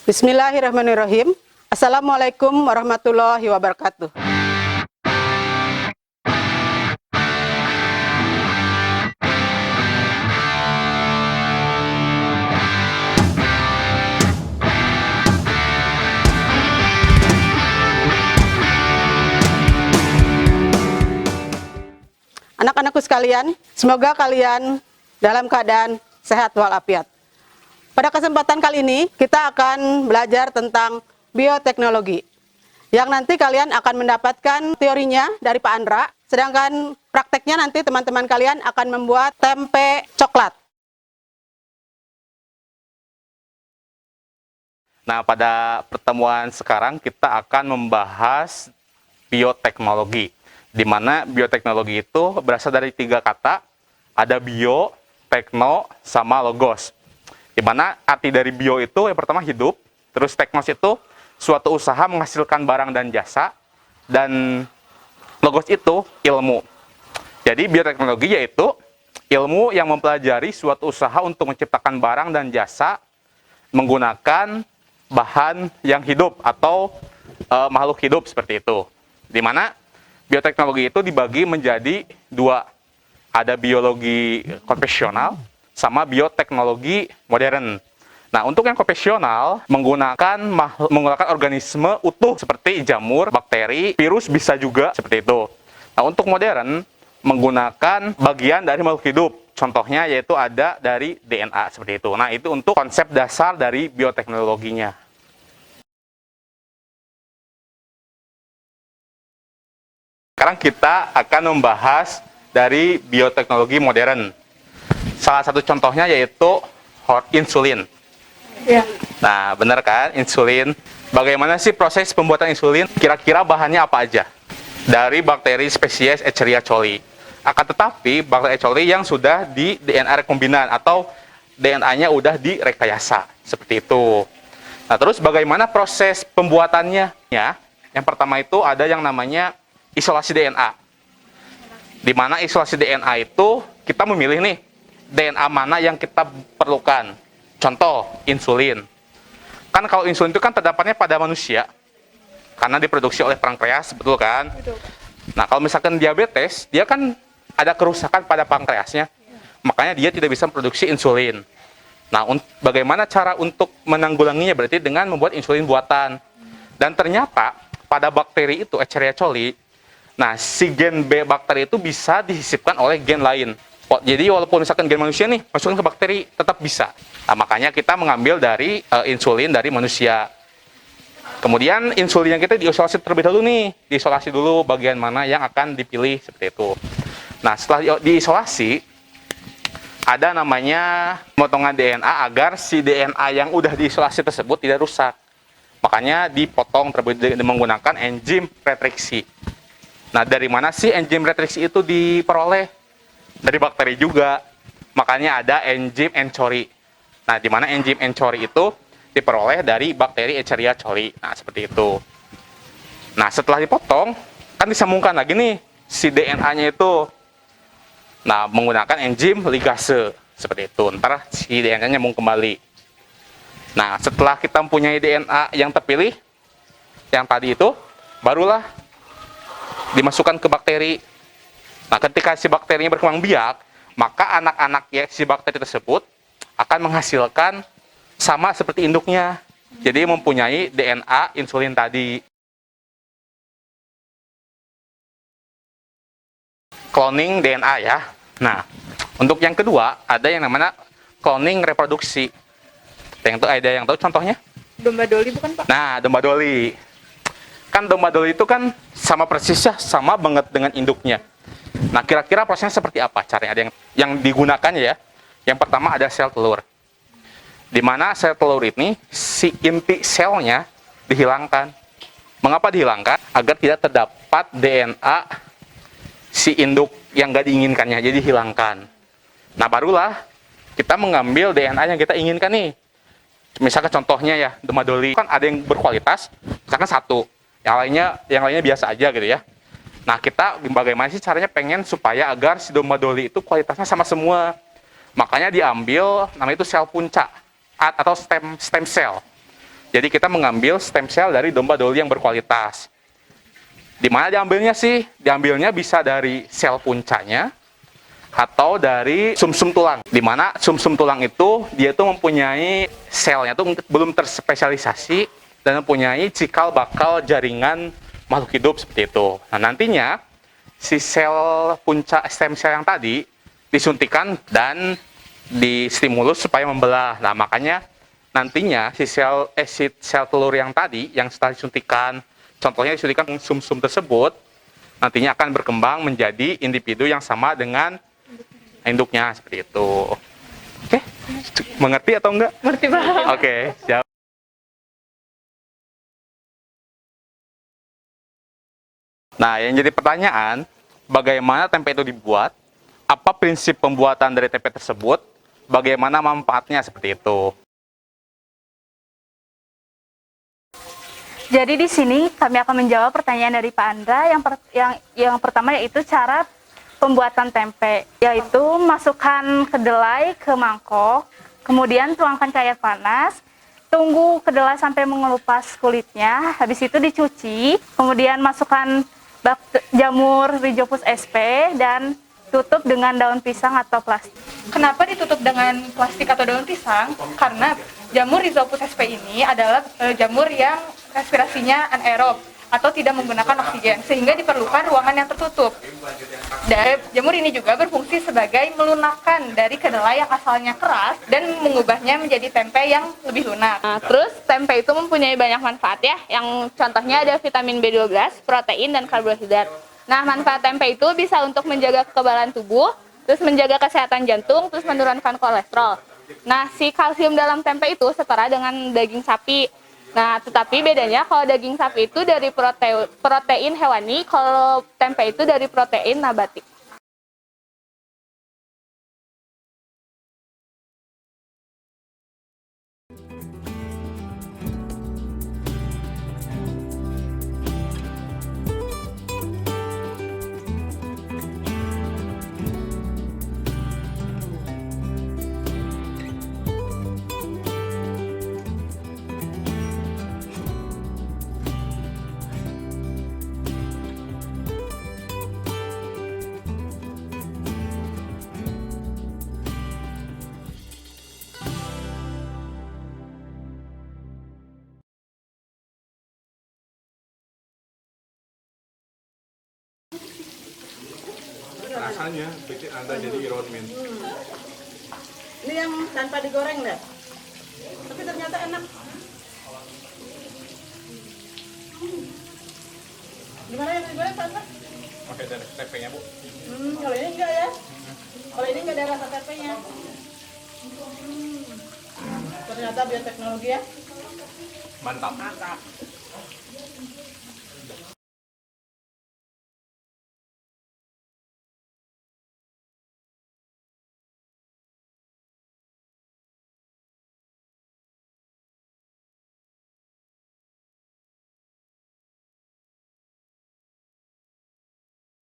Bismillahirrahmanirrahim. Assalamualaikum warahmatullahi wabarakatuh. Anak-anakku sekalian, semoga kalian dalam keadaan sehat walafiat. Pada kesempatan kali ini, kita akan belajar tentang bioteknologi. Yang nanti kalian akan mendapatkan teorinya dari Pak Andra, sedangkan prakteknya nanti teman-teman kalian akan membuat tempe coklat. Nah, pada pertemuan sekarang kita akan membahas bioteknologi, di mana bioteknologi itu berasal dari 3 kata, ada bio, tekno, sama logos. Di mana arti dari bio itu yang pertama hidup, terus teknos itu suatu usaha menghasilkan barang dan jasa, dan logos itu ilmu. Jadi bioteknologi yaitu ilmu yang mempelajari suatu usaha untuk menciptakan barang dan jasa menggunakan bahan yang hidup atau makhluk hidup seperti itu. Di mana bioteknologi itu dibagi menjadi 2. Ada biologi konvensional sama bioteknologi modern. Nah, untuk yang konvensional menggunakan organisme utuh seperti jamur, bakteri, virus bisa juga seperti itu. Nah, untuk modern menggunakan bagian dari makhluk hidup. Contohnya yaitu ada dari DNA seperti itu. Nah, itu untuk konsep dasar dari bioteknologinya. Sekarang kita akan membahas dari bioteknologi modern. Salah satu contohnya yaitu insulin. Ya. Nah, benar kan? Insulin. Bagaimana sih proses pembuatan insulin? Kira-kira bahannya apa aja? Dari bakteri spesies Escherichia coli. Akan tetapi, bakteri E. coli yang sudah di DNA rekombinan atau DNA-nya udah direkayasa. Seperti itu. Nah, terus bagaimana proses pembuatannya? Ya, yang pertama itu ada yang namanya isolasi DNA. Di mana isolasi DNA itu kita memilih nih DNA mana yang kita perlukan. Contoh, insulin. Kan kalau insulin itu kan terdapatnya pada manusia. Karena diproduksi oleh pankreas, betul kan? Betul. Nah, kalau misalkan diabetes, dia kan ada kerusakan pada pankreasnya. Makanya dia tidak bisa memproduksi insulin. Nah, bagaimana cara untuk menanggulanginya? Berarti dengan membuat insulin buatan. Dan ternyata pada bakteri itu, Escherichia coli, nah, si gen B bakteri itu bisa dihisipkan oleh gen lain. Jadi walaupun misalkan gen manusia nih masukin ke bakteri, tetap bisa. Nah, makanya kita mengambil dari insulin dari manusia. Kemudian insulin yang kita diisolasi terlebih dahulu nih. Diisolasi dulu bagian mana yang akan dipilih seperti itu. Nah, setelah diisolasi, ada namanya pemotongan DNA agar si DNA yang udah diisolasi tersebut tidak rusak. Makanya dipotong terlebih dahulu menggunakan enzim retriksi. Nah, dari mana sih enzim retriksi itu diperoleh? Dari bakteri juga. Makanya ada enzim ENCHORI. Nah, di mana enzim ENCHORI itu diperoleh dari bakteri Escherichia coli. Nah, seperti itu. Nah, setelah dipotong, kan disambungkan lagi nih si DNA-nya itu. Nah, menggunakan enzim ligase. Seperti itu. Ntar si DNA-nya nyambung kembali. Nah, setelah kita mempunyai DNA yang terpilih, yang tadi itu, barulah dimasukkan ke bakteri. Nah, ketika si bakterinya berkembang biak, maka anak-anak si bakteri tersebut akan menghasilkan sama seperti induknya. Jadi mempunyai DNA insulin tadi. Cloning DNA ya. Nah, untuk yang kedua ada yang namanya cloning reproduksi. Ada yang tahu contohnya? Domba Dolly bukan, Pak? Nah, domba Dolly. Kan domba Dolly itu kan sama persis ya, sama banget dengan induknya. Nah, kira-kira prosesnya seperti apa caranya? Ada yang digunakannya ya. Yang pertama ada sel telur. Di mana sel telur ini si inti selnya dihilangkan. Mengapa dihilangkan? Agar tidak terdapat DNA si induk yang nggak diinginkannya, jadi hilangkan. Nah, barulah kita mengambil DNA yang kita inginkan nih. Misalkan contohnya ya, domba Dolly kan ada yang berkualitas, misalkan 1. Yang lainnya biasa aja gitu ya. Nah, kita bagaimana sih caranya pengen supaya agar si domba Dolly itu kualitasnya sama semua. Makanya diambil namanya itu sel punca atau stem cell. Jadi kita mengambil stem cell dari domba doli yang berkualitas. Di mana diambilnya sih? Diambilnya bisa dari sel puncanya atau dari sumsum tulang. Di mana sumsum tulang itu dia tuh mempunyai selnya tuh belum terspesialisasi dan mempunyai cikal bakal jaringan makhluk hidup seperti itu. Nah, nantinya si sel puncak stem cell yang tadi disuntikan dan distimulus supaya membelah. Nah, makanya nantinya si sel telur yang tadi yang setelah disuntikan, contohnya disuntikan sumsum tersebut, nantinya akan berkembang menjadi individu yang sama dengan induknya seperti itu. Oke, mengerti atau enggak? Ngerti banget. Oke, siap. Nah, yang jadi pertanyaan, bagaimana tempe itu dibuat? Apa prinsip pembuatan dari tempe tersebut? Bagaimana manfaatnya seperti itu? Jadi di sini kami akan menjawab pertanyaan dari Pak Andra. Yang pertama yaitu cara pembuatan tempe, yaitu masukkan kedelai ke mangkok, kemudian tuangkan ke air panas, tunggu kedelai sampai mengelupas kulitnya, habis itu dicuci, kemudian masukkan jamur Rhizopus sp dan tutup dengan daun pisang atau plastik. Kenapa ditutup dengan plastik atau daun pisang? Karena jamur Rhizopus sp ini adalah jamur yang respirasinya anaerob atau tidak menggunakan oksigen, sehingga diperlukan ruangan yang tertutup. Dan jamur ini juga berfungsi sebagai melunakkan dari kedelai yang asalnya keras dan mengubahnya menjadi tempe yang lebih lunak. Nah, terus tempe itu mempunyai banyak manfaat ya, yang contohnya ada vitamin B12, protein, dan karbohidrat. Nah, manfaat tempe itu bisa untuk menjaga kekebalan tubuh, terus menjaga kesehatan jantung, terus menurunkan kolesterol. Nah, si kalsium dalam tempe itu setara dengan daging sapi. Nah, tetapi bedanya kalau daging sapi itu dari protein hewani, kalau tempe itu dari protein nabati. Rasanya bikin Anda jadi Iron Man. Ini yang tanpa digoreng deh. Tapi ternyata enak. Gimana yang digoreng Tante? Pakai dari tempenya, Bu. Kalau ini enggak ya. Kalau ini enggak ada rasa tempenya. Ternyata bioteknologi ya. Mantap. Mantap.